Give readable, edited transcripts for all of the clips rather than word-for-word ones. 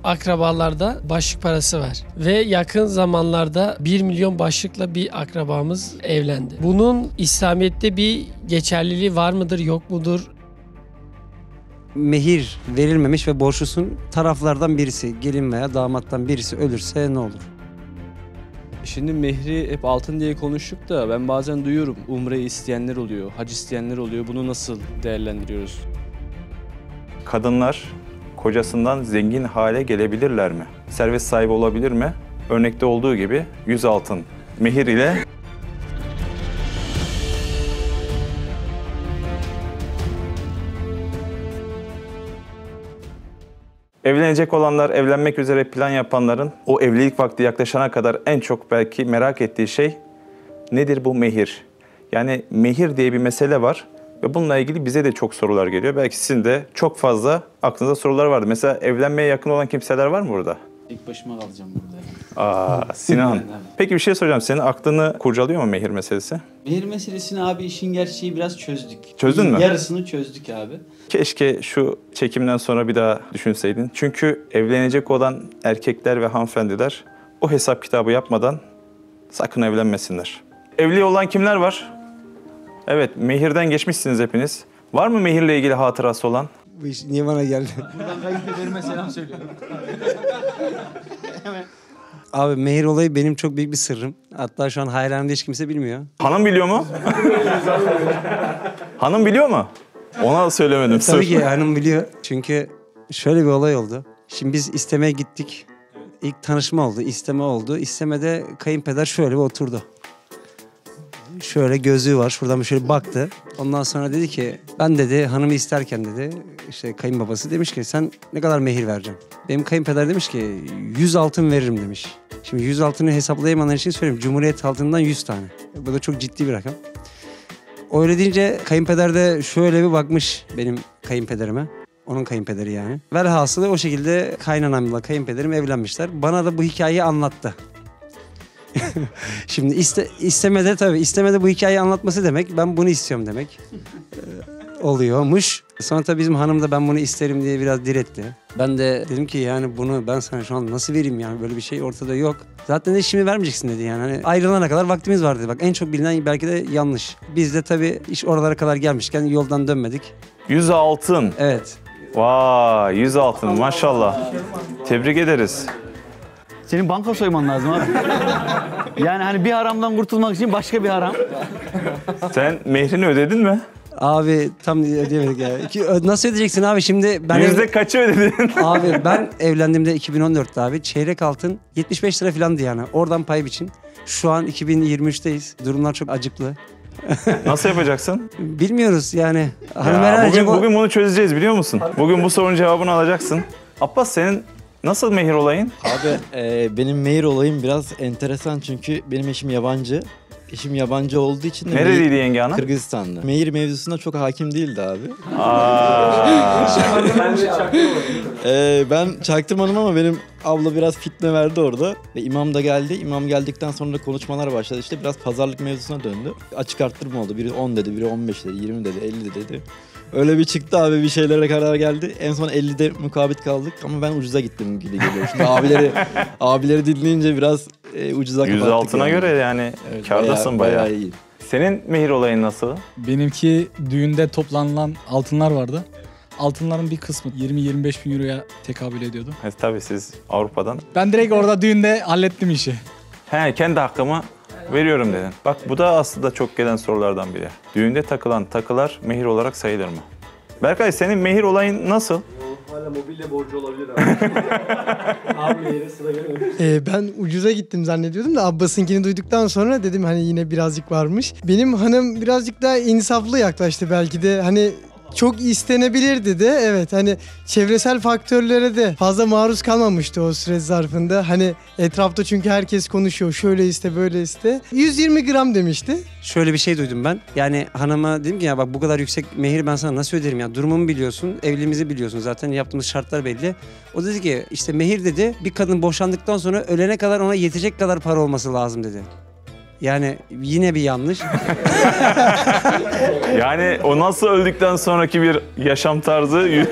Akrabalarda başlık parası var ve yakın zamanlarda 1 milyon başlıkla bir akrabamız evlendi. Bunun İslamiyet'te bir geçerliliği var mıdır, yok mudur? Mehir verilmemiş ve borçlusun taraflardan birisi, gelin veya damattan birisi ölürse ne olur? Şimdi mehri hep altın diye konuştuk da ben bazen duyuyorum umre isteyenler oluyor, hac isteyenler oluyor. Bunu nasıl değerlendiriyoruz? Kadınlar kocasından zengin hale gelebilirler mi? Servet sahibi olabilir mi? Örnekte olduğu gibi 100 altın mehir ile evlenecek olanlar, evlenmek üzere plan yapanların o evlilik vakti yaklaşana kadar en çok belki merak ettiği şey nedir bu mehir? Yani mehir diye bir mesele var ve bununla ilgili bize de çok sorular geliyor. Belki sizin de çok fazla aklınızda sorular vardı. Mesela evlenmeye yakın olan kimseler var mı burada? İlk başıma kalacağım burada. Sinan. Peki bir şey soracağım. Senin aklını kurcalıyor mu mehir meselesi? Mehir meselesini abi işin gerçeği biraz çözdük. Çözdün mü? Yarısını çözdük abi. Keşke şu çekimden sonra bir daha düşünseydin. Çünkü evlenecek olan erkekler ve hanımefendiler o hesap kitabı yapmadan sakın evlenmesinler. Evli olan kimler var? Evet, mehirden geçmişsiniz hepiniz. Var mı mehirle ilgili hatırası olan? Bu iş niye bana geldi? Buradan kayınpederime selam söylüyorum. Abi mehir olayı benim çok büyük bir sırrım. Hatta şu an hayranımda hiç kimse bilmiyor. Hanım biliyor mu? Hanım biliyor mu? Ona söylemedim. Tabii ki hanım biliyor. Çünkü şöyle bir olay oldu. Şimdi biz istemeye gittik. İlk tanışma oldu, isteme oldu. İstemede kayınpeder şöyle bir oturdu. Şöyle gözlüğü var, şuradan şöyle baktı. Ondan sonra dedi ki, ben dedi hanımı isterken dedi, işte kayınbabası demiş ki sen ne kadar mehir vereceksin? Benim kayınpeder demiş ki 100 altın veririm demiş. Şimdi 100 altını hesaplayamanlar için söyleyeyim. Cumhuriyet altından 100 tane. Bu da çok ciddi bir rakam. Öyle deyince kayınpeder de şöyle bir bakmış benim kayınpederime. Onun kayınpederi yani. Velhasılı o şekilde kaynanamla kayınpederim evlenmişler. Bana da bu hikayeyi anlattı. Şimdi istemede bu hikayeyi anlatması demek ben bunu istiyorum demek oluyormuş. Sonra tabii bizim hanım da ben bunu isterim diye biraz diretti. Ben de dedim ki yani bunu ben sana şu an nasıl vereyim yani böyle bir şey ortada yok. Zaten de şimdi vermeyeceksin dedi yani. Hani ayrılana kadar vaktimiz var dedi. Bak en çok bilinen belki de yanlış. Biz de tabii iş oralara kadar gelmişken yoldan dönmedik. 100 altın. Evet. Vay 100 altın maşallah. Tebrik ederiz. Senin banka soyman lazım abi. Yani hani bir haramdan kurtulmak için başka bir haram. Sen mehrini ödedin mi? Abi tam ödeyemedik ya. Nasıl ödeyeceksin abi şimdi? Yüzde kaçı ödedin? Abi ben evlendiğimde 2014'te abi çeyrek altın 75 lira falandı yani. Oradan pay biçin. Şu an 2023'teyiz. Durumlar çok acıklı. Nasıl yapacaksın? Bilmiyoruz yani. Bugün bunu çözeceğiz biliyor musun? Bugün bu sorunun cevabını alacaksın. Abbas senin nasıl mehir olayın? Abi benim mehir olayım biraz enteresan çünkü benim eşim yabancı. Eşim yabancı olduğu için de nereliydi yenge hanım? Kırgızistan'da. Mehir mevzusuna çok hakim değildi abi. Ben çaktırmadım ama benim abla biraz fitne verdi orada. Ve imam da geldi. İmam geldikten sonra da konuşmalar başladı. İşte biraz pazarlık mevzusuna döndü. Açık arttırma oldu. Biri 10 dedi, biri 15 dedi, 20 dedi, 50 dedi. Öyle bir çıktı abi bir şeylere karar geldi. En son 50'de mukabit kaldık ama ben ucuza gittim gibi geliyor. Şimdi abileri dinleyince biraz ucuza kapattık. 100 altına göre yani evet, kârdasın bayağı. iyi. Senin mehir olayın nasıl? Benimki düğünde toplanılan altınlar vardı. Altınların bir kısmı 20-25 bin euroya tekabül ediyordu. Tabii siz Avrupa'dan. Ben direkt orada düğünde hallettim işi. Kendi hakkımı veriyorum dedin. Bak bu da aslında çok gelen sorulardan biri. Düğünde takılan takılar mehir olarak sayılır mı? Berkay senin mehir olayın nasıl? Hala mobilya borcu olabilir abi. Abi mehire sıra gelmemiş. Ben ucuza gittim zannediyordum da Abbas'ınkini duyduktan sonra dedim hani yine birazcık varmış. Benim hanım birazcık daha insaflı yaklaştı belki de hani çok istenebilirdi de evet hani çevresel faktörlere de fazla maruz kalmamıştı o süreç zarfında. Hani etrafta çünkü herkes konuşuyor şöyle iste böyle iste. 120 gram demişti. Şöyle bir şey duydum ben. Yani hanıma dedim ki ya bak bu kadar yüksek mehir ben sana nasıl öderim ya? Durumumu biliyorsun, evliliğimizi biliyorsun. Zaten yaptığımız şartlar belli. O dedi ki işte mehir dedi bir kadın boşandıktan sonra ölene kadar ona yetecek kadar para olması lazım dedi. Yani yine bir yanlış. Yani o nasıl öldükten sonraki bir yaşam tarzı?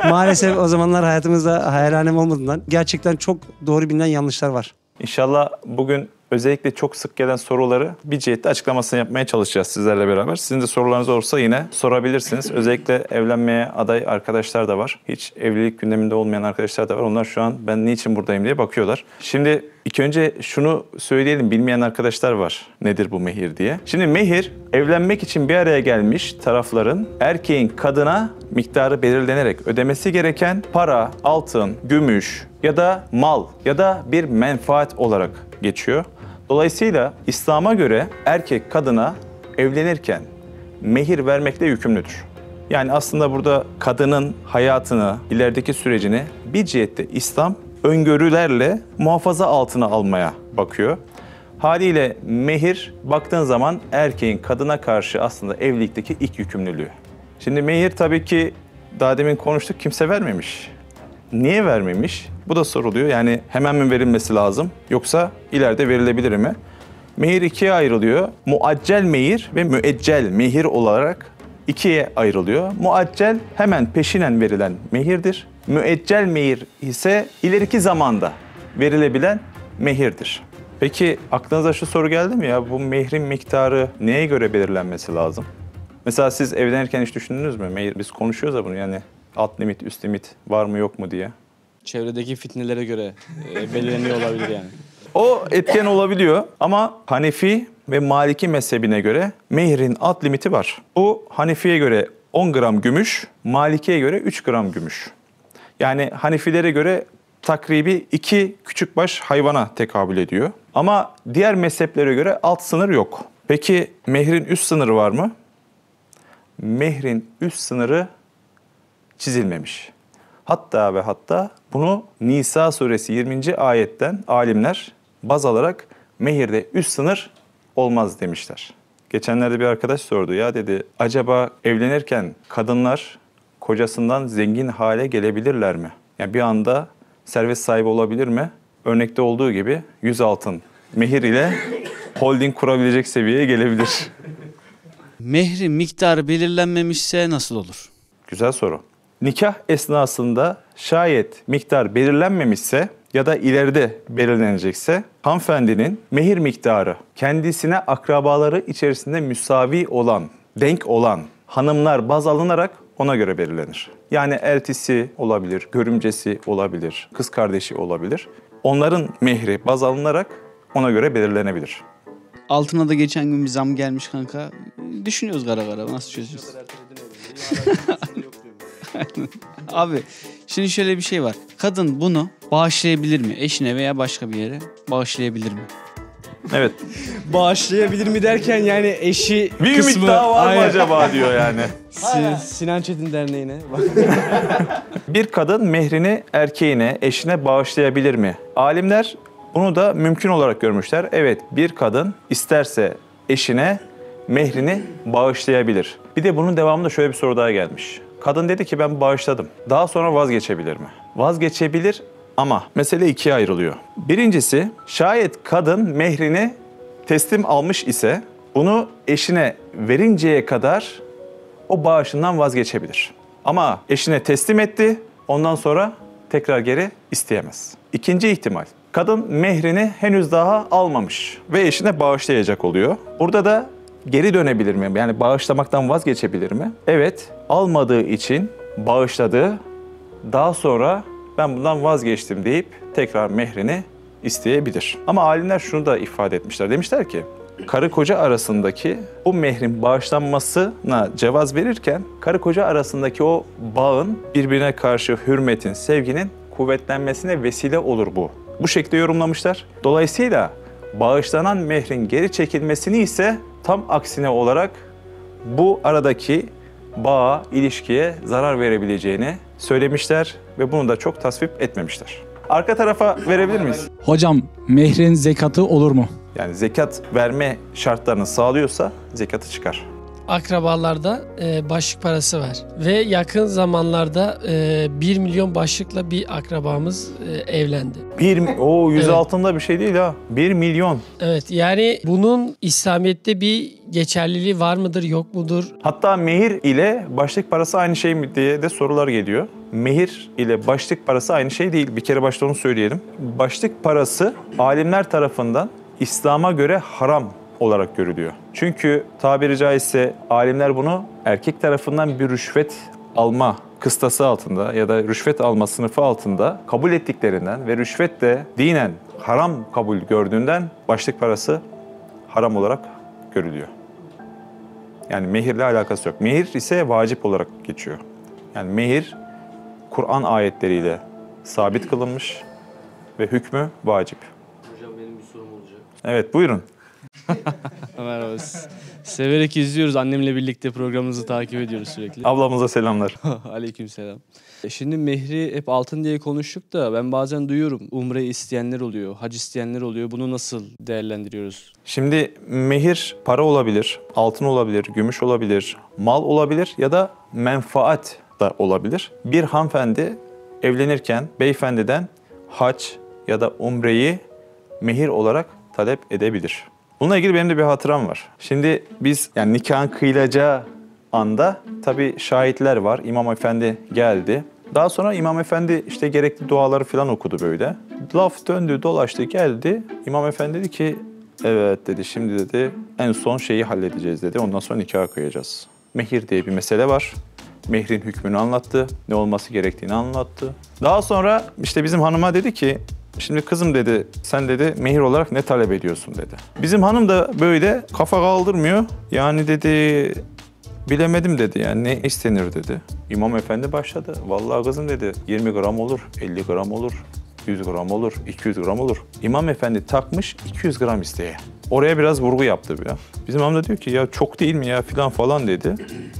Maalesef o zamanlar hayatımızda hayalhanem olmadığından gerçekten çok doğru bilinen yanlışlar var. İnşallah bugün özellikle çok sık gelen soruları bir cihette açıklamasını yapmaya çalışacağız sizlerle beraber. Sizin de sorularınız olursa yine sorabilirsiniz. Özellikle evlenmeye aday arkadaşlar da var. Hiç evlilik gündeminde olmayan arkadaşlar da var. Onlar şu an ben niçin buradayım diye bakıyorlar. Şimdi ilk önce şunu söyleyelim, bilmeyen arkadaşlar var nedir bu mehir diye. Şimdi mehir, evlenmek için bir araya gelmiş tarafların erkeğin kadına miktarı belirlenerek ödemesi gereken para, altın, gümüş ya da mal ya da bir menfaat olarak geçiyor. Dolayısıyla İslam'a göre erkek kadına evlenirken mehir vermekle yükümlüdür. Yani aslında burada kadının hayatını, ilerideki sürecini bir cihette İslam öngörülerle muhafaza altına almaya bakıyor. Haliyle mehir baktığın zaman erkeğin kadına karşı aslında evlilikteki ilk yükümlülüğü. Şimdi mehir tabii ki daha demin konuştuk, kimse vermemiş. Niye vermemiş? Bu da soruluyor. Yani hemen mi verilmesi lazım yoksa ileride verilebilir mi? Mehir ikiye ayrılıyor. Muaccel mehir ve müeccel mehir olarak ikiye ayrılıyor. Muaccel hemen peşinen verilen mehirdir. Müeccel mehir ise ileriki zamanda verilebilen mehirdir. Peki aklınıza şu soru geldi mi ya? Bu mehrin miktarı neye göre belirlenmesi lazım? Mesela siz evlenirken hiç düşündünüz mü? Mehir, biz konuşuyoruz ya bunu, yani alt limit, üst limit var mı yok mu diye. Çevredeki fitnelere göre belirleniyor olabilir yani. O etken olabiliyor ama Hanefi ve Maliki mezhebine göre mehrin alt limiti var. Bu Hanefi'ye göre 10 gram gümüş, Maliki'ye göre 3 gram gümüş. Yani Hanefilere göre takribi 2 küçükbaş hayvana tekabül ediyor. Ama diğer mezheplere göre alt sınır yok. Peki mehrin üst sınırı var mı? Mehrin üst sınırı çizilmemiş. Hatta ve hatta bunu Nisa suresi 20. ayetten alimler baz alarak mehirde üst sınır olmaz demişler. Geçenlerde bir arkadaş sordu, ya dedi, acaba evlenirken kadınlar kocasından zengin hale gelebilirler mi? Yani bir anda servet sahibi olabilir mi? Örnekte olduğu gibi 100 altın mehir ile holding kurabilecek seviyeye gelebilir. Mehrin miktarı belirlenmemişse nasıl olur? Güzel soru. Nikah esnasında şayet miktar belirlenmemişse ya da ileride belirlenecekse hanımefendinin mehir miktarı kendisine akrabaları içerisinde müsavi olan, denk olan hanımlar baz alınarak ona göre belirlenir. Yani eltisi olabilir, görümcesi olabilir, kız kardeşi olabilir. Onların mehri baz alınarak ona göre belirlenebilir. Altına da geçen gün bir zam gelmiş kanka. Düşünüyoruz kara kara nasıl çözeceğiz? Abi şimdi şöyle bir şey var. Kadın bunu bağışlayabilir mi? Eşine veya başka bir yere bağışlayabilir mi? Evet. Bağışlayabilir mi derken yani eşi Bir kısmı... ümit daha var mı Aynen. acaba diyor yani. Sinan Çetin Derneği'ne. Bir kadın mehrini erkeğine, eşine bağışlayabilir mi? Alimler bunu da mümkün olarak görmüşler. Evet, bir kadın isterse eşine mehrini bağışlayabilir. Bir de bunun devamında şöyle bir soru daha gelmiş. Kadın dedi ki ben bağışladım. Daha sonra vazgeçebilir mi? Vazgeçebilir ama mesele ikiye ayrılıyor. Birincisi, şayet kadın mehrini teslim almış ise bunu eşine verinceye kadar o bağışından vazgeçebilir. Ama eşine teslim etti, ondan sonra tekrar geri isteyemez. İkinci ihtimal, kadın mehrini henüz daha almamış ve eşine bağışlayacak oluyor. Burada da geri dönebilir mi? Yani bağışlamaktan vazgeçebilir mi? Evet, almadığı için bağışladı. Daha sonra ben bundan vazgeçtim deyip tekrar mehrini isteyebilir. Ama alimler şunu da ifade etmişler. Demişler ki, karı koca arasındaki bu mehrin bağışlanmasına cevaz verirken karı koca arasındaki o bağın birbirine karşı hürmetin, sevginin kuvvetlenmesine vesile olur bu. Bu şekilde yorumlamışlar. Dolayısıyla bağışlanan mehrin geri çekilmesini ise tam aksine olarak bu aradaki bağa, ilişkiye zarar verebileceğini söylemişler ve bunu da çok tasvip etmemişler. Arka tarafa verebilir miyiz? Hocam mehrin zekatı olur mu? Yani zekat verme şartlarını sağlıyorsa zekatı çıkar. akrabalarda başlık parası var. Ve yakın zamanlarda 1 milyon başlıkla bir akrabamız evlendi. Yüz Evet. altında bir şey değil ha. 1 milyon. Evet, yani bunun İslamiyet'te bir geçerliliği var mıdır yok mudur? Hatta mehir ile başlık parası aynı şey mi diye de sorular geliyor. Mehir ile başlık parası aynı şey değil. Bir kere başta onu söyleyelim. Başlık parası alimler tarafından İslam'a göre haram olarak görülüyor. Çünkü tabiri caizse alimler bunu erkek tarafından bir rüşvet alma kıstası altında ya da rüşvet alma sınıfı altında kabul ettiklerinden ve rüşvet de dinen haram kabul gördüğünden başlık parası haram olarak görülüyor. Yani mehirle alakası yok. Mehir ise vacip olarak geçiyor. Yani mehir Kur'an ayetleriyle sabit kılınmış ve hükmü vacip. Hocam benim bir sorum olacak. Evet, buyurun. Merhaba. Severek izliyoruz. Annemle birlikte programınızı takip ediyoruz sürekli. Ablamıza selamlar. Aleykümselam. Şimdi mehri hep altın diye konuştuk da ben bazen duyuyorum. Umre isteyenler oluyor, hac isteyenler oluyor. Bunu nasıl değerlendiriyoruz? Şimdi mehir para olabilir, altın olabilir, gümüş olabilir, mal olabilir ya da menfaat da olabilir. Bir hanımefendi evlenirken beyefendiden hac ya da umreyi mehir olarak talep edebilir. Bununla ilgili benim de bir hatıram var. Şimdi biz yani nikahın kıyılacağı anda tabii şahitler var. İmam Efendi geldi. Daha sonra İmam Efendi işte gerekli duaları falan okudu böyle. Laf döndü dolaştı geldi. İmam Efendi dedi ki evet dedi şimdi dedi en son şeyi halledeceğiz dedi. Ondan sonra nikah kıyacağız. Mehir diye bir mesele var. Mehrin hükmünü anlattı. Ne olması gerektiğini anlattı. Daha sonra işte bizim hanıma dedi ki şimdi kızım dedi sen dedi mehir olarak ne talep ediyorsun dedi. Bizim hanım da böyle kafa kaldırmıyor. Yani dedi bilemedim dedi yani ne istenir dedi. İmam Efendi başladı. Vallahi kızım dedi 20 gram olur, 50 gram olur, 100 gram olur, 200 gram olur. İmam Efendi takmış 200 gram isteye. Oraya biraz vurgu yaptı ya. Bizim hanım da diyor ki ya çok değil mi ya filan falan dedi.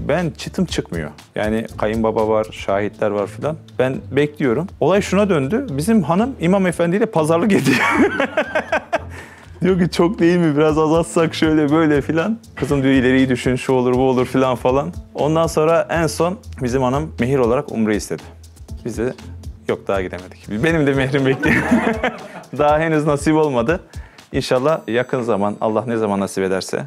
Ben çıtım çıkmıyor. Yani kayınbaba var, şahitler var filan. Ben bekliyorum. Olay şuna döndü. Bizim hanım İmam Efendi ile pazarlık ediyor. Diyor ki çok değil mi biraz azaltsak şöyle böyle filan. Kızım diyor ileriyi düşün şu olur bu olur filan falan. Ondan sonra en son bizim hanım mehir olarak umre istedi. Biz de yok daha gidemedik. Benim de mehrim bekliyor. Daha henüz nasip olmadı. İnşallah yakın zaman Allah ne zaman nasip ederse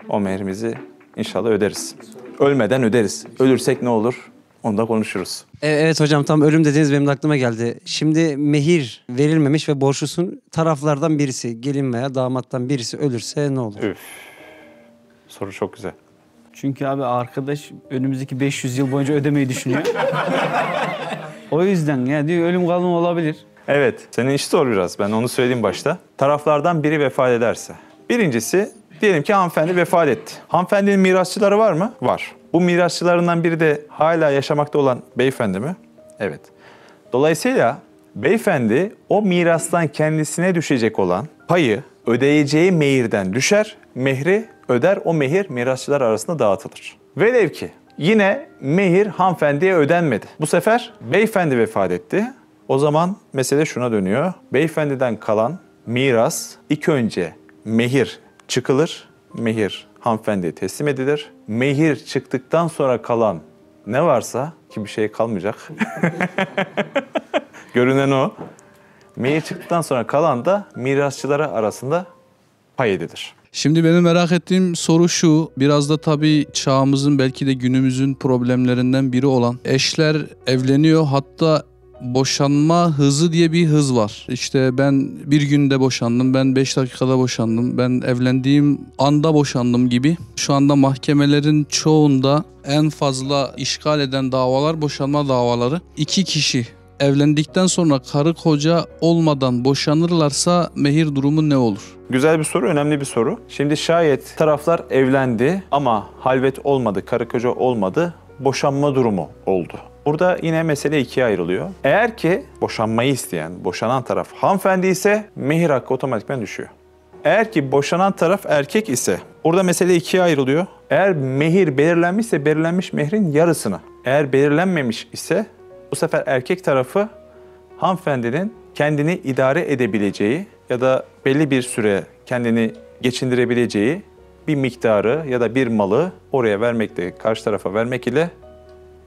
o mehrimizi inşallah öderiz. Ölmeden öderiz. Ölürsek ne olur? Onu da konuşuruz. Evet hocam tam ölüm dediğiniz benim de aklıma geldi. Şimdi mehir verilmemiş ve borçlusun taraflardan birisi gelin veya damattan birisi ölürse ne olur? Üf. Soru çok güzel. Çünkü abi arkadaş önümüzdeki 500 yıl boyunca ödemeyi düşünüyor. O yüzden ya diyor ölüm kalım olabilir. Evet, senin işi zor biraz. Ben onu söyleyeyim başta. Taraflardan biri vefat ederse. Birincisi, diyelim ki hanımefendi vefat etti. Hanımefendinin mirasçıları var mı? Var. Bu mirasçılarından biri de hala yaşamakta olan beyefendi mi? Evet. Dolayısıyla beyefendi o mirastan kendisine düşecek olan payı ödeyeceği mehirden düşer, mehri öder, o mehir mirasçılar arasında dağıtılır. Velev ki yine mehir hanımefendiye ödenmedi. Bu sefer beyefendi vefat etti. O zaman mesele şuna dönüyor. Beyefendiden kalan miras ilk önce mehir çıkılır. Mehir hanımefendiye teslim edilir. Mehir çıktıktan sonra kalan ne varsa ki bir şey kalmayacak. Görünen o. Mehir çıktıktan sonra kalan da mirasçılara arasında pay edilir. Şimdi benim merak ettiğim soru şu, biraz da tabii çağımızın belki de günümüzün problemlerinden biri olan eşler evleniyor, hatta boşanma hızı diye bir hız var. İşte ben bir günde boşandım, ben 5 dakikada boşandım, ben evlendiğim anda boşandım gibi. Şu anda mahkemelerin çoğunda en fazla işgal eden davalar boşanma davaları. 2 kişi evlendikten sonra karı koca olmadan boşanırlarsa mehir durumu ne olur? Güzel bir soru, önemli bir soru. Şimdi şayet taraflar evlendi ama halvet olmadı, karı koca olmadı, boşanma durumu oldu. Burada yine mesele ikiye ayrılıyor. Eğer ki boşanmayı isteyen, boşanan taraf hanımefendi ise mehir hakkı otomatikman düşüyor. Eğer ki boşanan taraf erkek ise orada mesele ikiye ayrılıyor. Eğer mehir belirlenmişse belirlenmiş mehrin yarısını. Eğer belirlenmemiş ise bu sefer erkek tarafı hanımefendinin kendini idare edebileceği ya da belli bir süre kendini geçindirebileceği bir miktarı ya da bir malı oraya vermekle, karşı tarafa vermek ile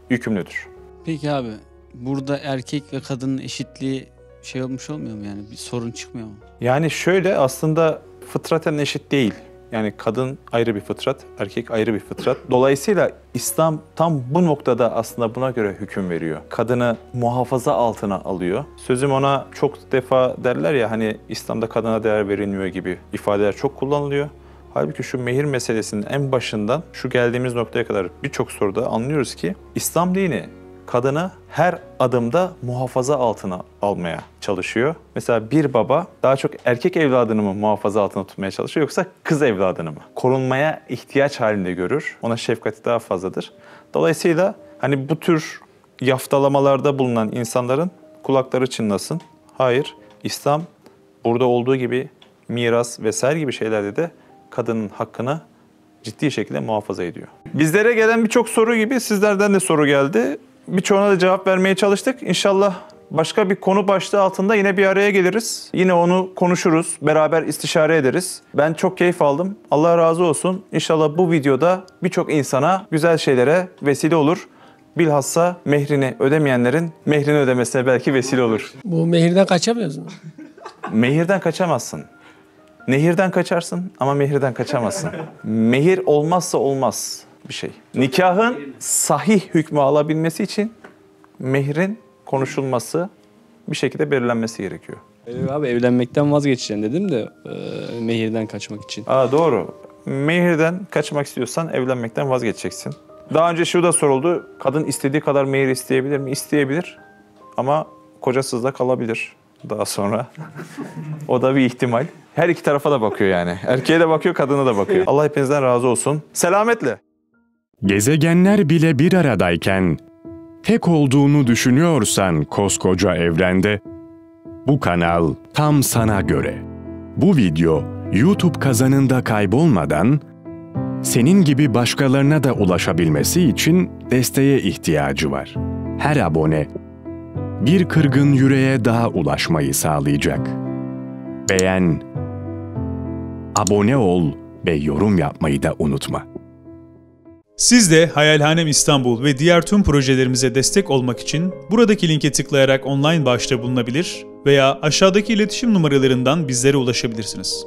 yükümlüdür. Peki abi burada erkek ve kadının eşitliği şey olmuş olmuyor mu yani? Bir sorun çıkmıyor mu? Yani şöyle aslında fıtraten eşit değil. Yani kadın ayrı bir fıtrat, erkek ayrı bir fıtrat. Dolayısıyla İslam tam bu noktada aslında buna göre hüküm veriyor. Kadını muhafaza altına alıyor. Sözüm ona çok defa derler ya hani İslam'da kadına değer verilmiyor gibi ifadeler çok kullanılıyor. Halbuki şu mehir meselesinin en başından şu geldiğimiz noktaya kadar birçok soruda anlıyoruz ki İslam dini kadını her adımda muhafaza altına almaya çalışıyor. Mesela bir baba daha çok erkek evladını mı muhafaza altına tutmaya çalışıyor yoksa kız evladını mı? Korunmaya ihtiyaç halinde görür. Ona şefkati daha fazladır. Dolayısıyla hani bu tür yaftalamalarda bulunan insanların kulakları çınlasın. Hayır, İslam burada olduğu gibi miras vesaire gibi şeylerde de kadının hakkını ciddi şekilde muhafaza ediyor. Bizlere gelen birçok soru gibi sizlerden de soru geldi. Birçoğuna da cevap vermeye çalıştık. İnşallah başka bir konu başlığı altında yine bir araya geliriz. Yine onu konuşuruz, beraber istişare ederiz. Ben çok keyif aldım. Allah razı olsun. İnşallah bu videoda birçok insana güzel şeylere vesile olur. Bilhassa mehrini ödemeyenlerin mehrini ödemesine belki vesile olur. Bu mehirden kaçamıyoruz mu? Mehirden kaçamazsın. Nehirden kaçarsın ama mehirden kaçamazsın. Mehir olmazsa olmaz bir şey. Nikahın sahih hükmü alabilmesi için mehrin konuşulması, bir şekilde belirlenmesi gerekiyor. Abi evlenmekten vazgeçeceğim dedim de mehirden kaçmak için. Doğru. Mehirden kaçmak istiyorsan evlenmekten vazgeçeceksin. Daha önce şu da soruldu. Kadın istediği kadar mehir isteyebilir mi? İsteyebilir. Ama kocasız da kalabilir daha sonra. O da bir ihtimal. Her iki tarafa da bakıyor yani. Erkeğe de bakıyor, kadına da bakıyor. Allah hepinizden razı olsun. Selametle. Gezegenler bile bir aradayken, tek olduğunu düşünüyorsan koskoca evrende, bu kanal tam sana göre. Bu video YouTube kazanında kaybolmadan, senin gibi başkalarına da ulaşabilmesi için desteğe ihtiyacı var. Her abone, bir kırgın yüreğe daha ulaşmayı sağlayacak. Beğen, abone ol ve yorum yapmayı da unutma. Siz de Hayalhanem İstanbul ve diğer tüm projelerimize destek olmak için buradaki linke tıklayarak online bağışta bulunabilir veya aşağıdaki iletişim numaralarından bizlere ulaşabilirsiniz.